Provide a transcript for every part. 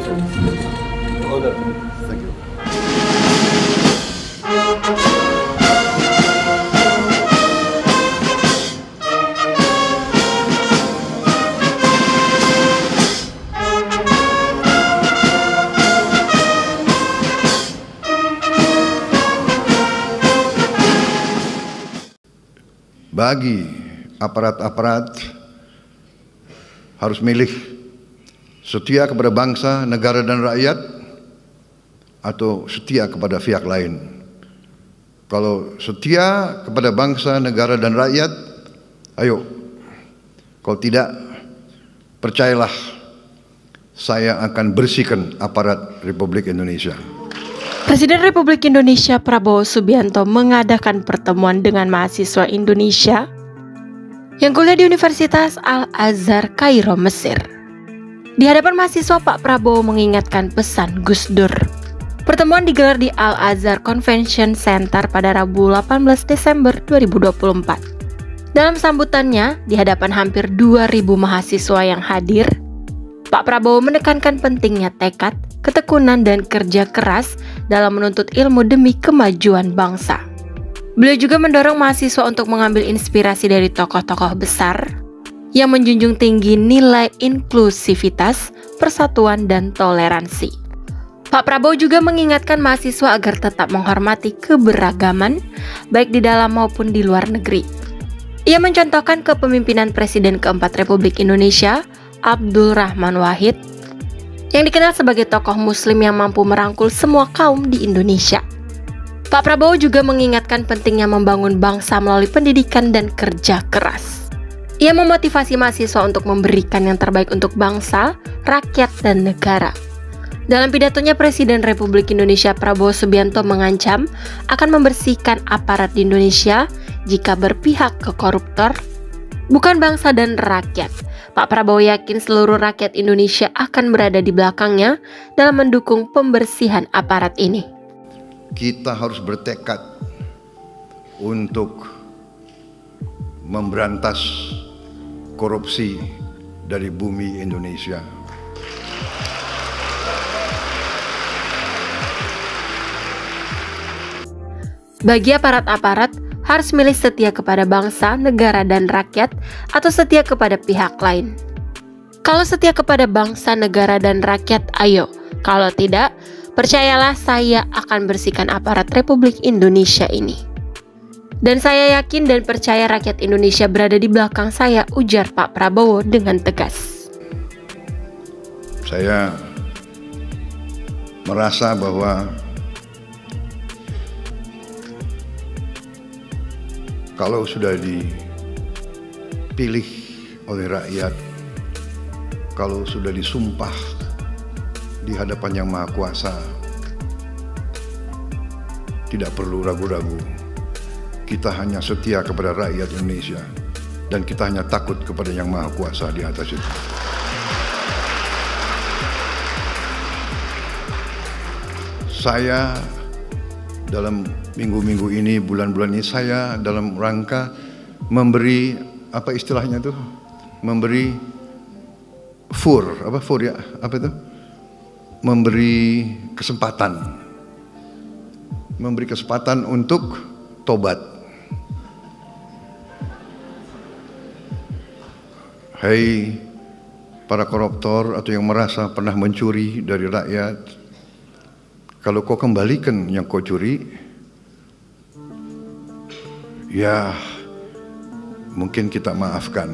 Order. Thank you. Bagi aparat-aparat harus milih setia kepada bangsa, negara dan rakyat atau setia kepada pihak lain. Kalau setia kepada bangsa, negara dan rakyat, ayo. Kalau tidak, percayalah, saya akan bersihkan aparat Republik Indonesia. Presiden Republik Indonesia Prabowo Subianto mengadakan pertemuan dengan mahasiswa Indonesia yang kuliah di Universitas Al-Azhar, Kairo, Mesir. Di hadapan mahasiswa, Pak Prabowo mengingatkan pesan Gus Dur. Pertemuan digelar di Al-Azhar Convention Center pada Rabu 18 Desember 2024. Dalam sambutannya, di hadapan hampir 2.000 mahasiswa yang hadir, Pak Prabowo menekankan pentingnya tekad, ketekunan, dan kerja keras dalam menuntut ilmu demi kemajuan bangsa. Beliau juga mendorong mahasiswa untuk mengambil inspirasi dari tokoh-tokoh besar yang menjunjung tinggi nilai inklusivitas, persatuan, dan toleransi. Pak Prabowo juga mengingatkan mahasiswa agar tetap menghormati keberagaman, baik di dalam maupun di luar negeri. Ia mencontohkan kepemimpinan Presiden keempat Republik Indonesia, Abdul Rahman Wahid, yang dikenal sebagai tokoh muslim yang mampu merangkul semua kaum di Indonesia. Pak Prabowo juga mengingatkan pentingnya membangun bangsa melalui pendidikan dan kerja keras. Ia memotivasi mahasiswa untuk memberikan yang terbaik untuk bangsa, rakyat, dan negara. Dalam pidatonya, Presiden Republik Indonesia Prabowo Subianto mengancam akan membersihkan aparat di Indonesia jika berpihak ke koruptor, bukan bangsa dan rakyat. Pak Prabowo yakin seluruh rakyat Indonesia akan berada di belakangnya dalam mendukung pembersihan aparat ini. Kita harus bertekad untuk memberantas korupsi dari bumi Indonesia. Bagi aparat-aparat, harus milih setia kepada bangsa, negara, dan rakyat, atau setia kepada pihak lain. Kalau setia kepada bangsa, negara, dan rakyat, ayo. Kalau tidak, percayalah, saya akan bersihkan aparat Republik Indonesia ini. Dan saya yakin dan percaya rakyat Indonesia berada di belakang saya, ujar Pak Prabowo dengan tegas. Saya merasa bahwa kalau sudah dipilih oleh rakyat, kalau sudah disumpah di hadapan Yang Maha Kuasa, tidak perlu ragu-ragu. Kita hanya setia kepada rakyat Indonesia dan kita hanya takut kepada Yang Maha Kuasa di atas itu. Saya dalam minggu-minggu ini, bulan-bulan ini, saya dalam rangka memberi, apa istilahnya tuh, memberi memberi kesempatan untuk tobat. Hai para koruptor atau yang merasa pernah mencuri dari rakyat, kalau kau kembalikan yang kau curi, ya mungkin kita maafkan.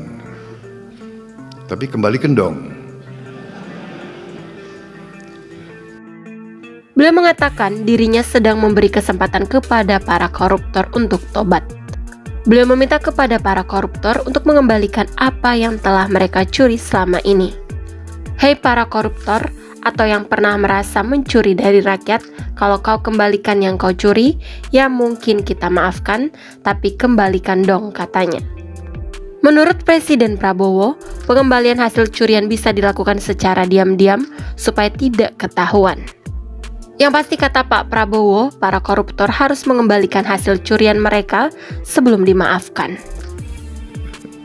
Tapi kembalikan dong. Beliau mengatakan dirinya sedang memberi kesempatan kepada para koruptor untuk tobat. Beliau meminta kepada para koruptor untuk mengembalikan apa yang telah mereka curi selama ini. Hei para koruptor, atau yang pernah merasa mencuri dari rakyat, kalau kau kembalikan yang kau curi, ya mungkin kita maafkan, tapi kembalikan dong, katanya. Menurut Presiden Prabowo, pengembalian hasil curian bisa dilakukan secara diam-diam supaya tidak ketahuan. Yang pasti, kata Pak Prabowo, para koruptor harus mengembalikan hasil curian mereka sebelum dimaafkan.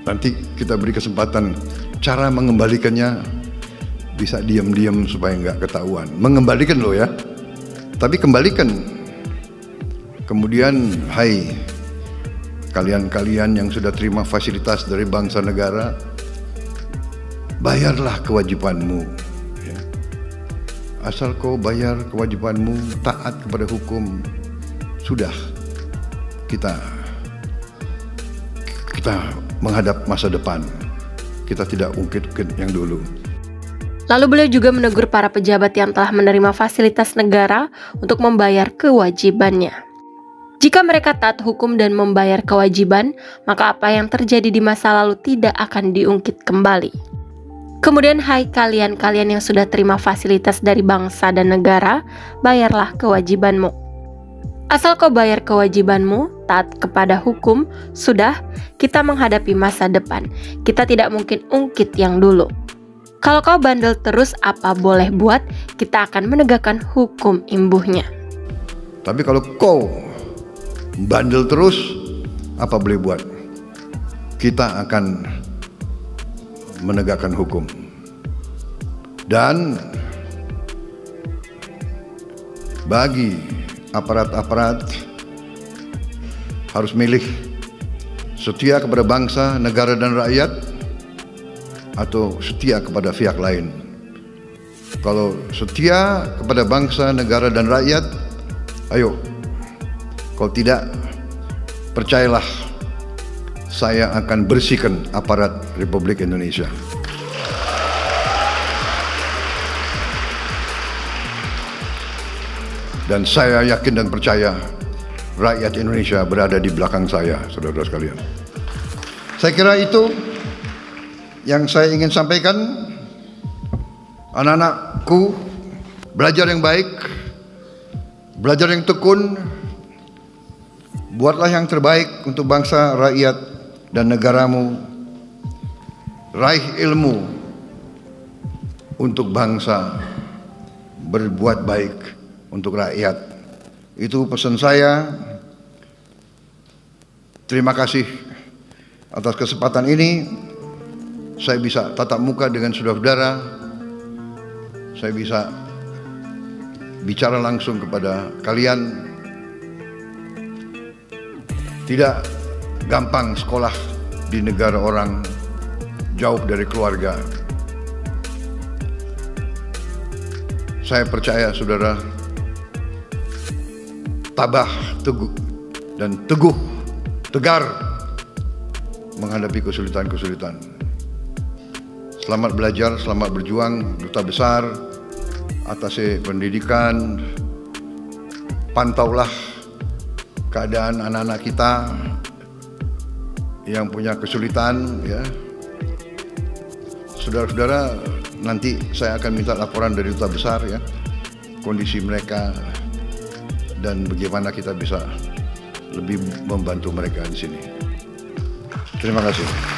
Nanti kita beri kesempatan cara mengembalikannya bisa diam-diam supaya nggak ketahuan. Mengembalikan loh ya, tapi kembalikan. Kemudian, hai kalian-kalian yang sudah terima fasilitas dari bangsa negara, bayarlah kewajibanmu. Ya. Asal kau bayar kewajibanmu, taat kepada hukum, sudah kita menghadap masa depan. Kita tidak ungkit-ungkit yang dulu. Lalu beliau juga menegur para pejabat yang telah menerima fasilitas negara untuk membayar kewajibannya. Jika mereka taat hukum dan membayar kewajiban, maka apa yang terjadi di masa lalu tidak akan diungkit kembali. Kemudian, hai kalian-kalian yang sudah terima fasilitas dari bangsa dan negara, bayarlah kewajibanmu. Asal kau bayar kewajibanmu, taat kepada hukum, sudah, kita menghadapi masa depan. Kita tidak mungkin ungkit yang dulu. Kalau kau bandel terus, apa boleh buat, kita akan menegakkan hukum imbuhnya. Tapi kalau kau bandel terus, apa boleh buat, kita akan menegakkan hukum. Dan bagi aparat-aparat harus milih setia kepada bangsa, negara dan rakyat, atau setia kepada pihak lain. Kalau setia kepada bangsa, negara dan rakyat, ayo. Kalau tidak, percayalah, saya akan bersihkan aparat Republik Indonesia. Dan saya yakin dan percaya rakyat Indonesia berada di belakang saya, saudara-saudara sekalian. Saya kira itu yang saya ingin sampaikan. Anak-anakku, belajar yang baik, belajar yang tekun, buatlah yang terbaik untuk bangsa, rakyat, dan negaramu. Raih ilmu untuk bangsa, berbuat baik untuk rakyat. Itu pesan saya. Terima kasih atas kesempatan ini. Saya bisa tatap muka dengan saudara-saudara. Saya bisa bicara langsung kepada kalian. Tidak gampang sekolah di negara orang, jauh dari keluarga. Saya percaya saudara tabah, teguh, dan teguh, tegar menghadapi kesulitan-kesulitan. Selamat belajar, selamat berjuang, Duta Besar, atase pendidikan. Pantaulah keadaan anak-anak kita yang punya kesulitan, ya. Saudara-saudara, nanti saya akan minta laporan dari Duta Besar, ya, kondisi mereka dan bagaimana kita bisa lebih membantu mereka di sini. Terima kasih.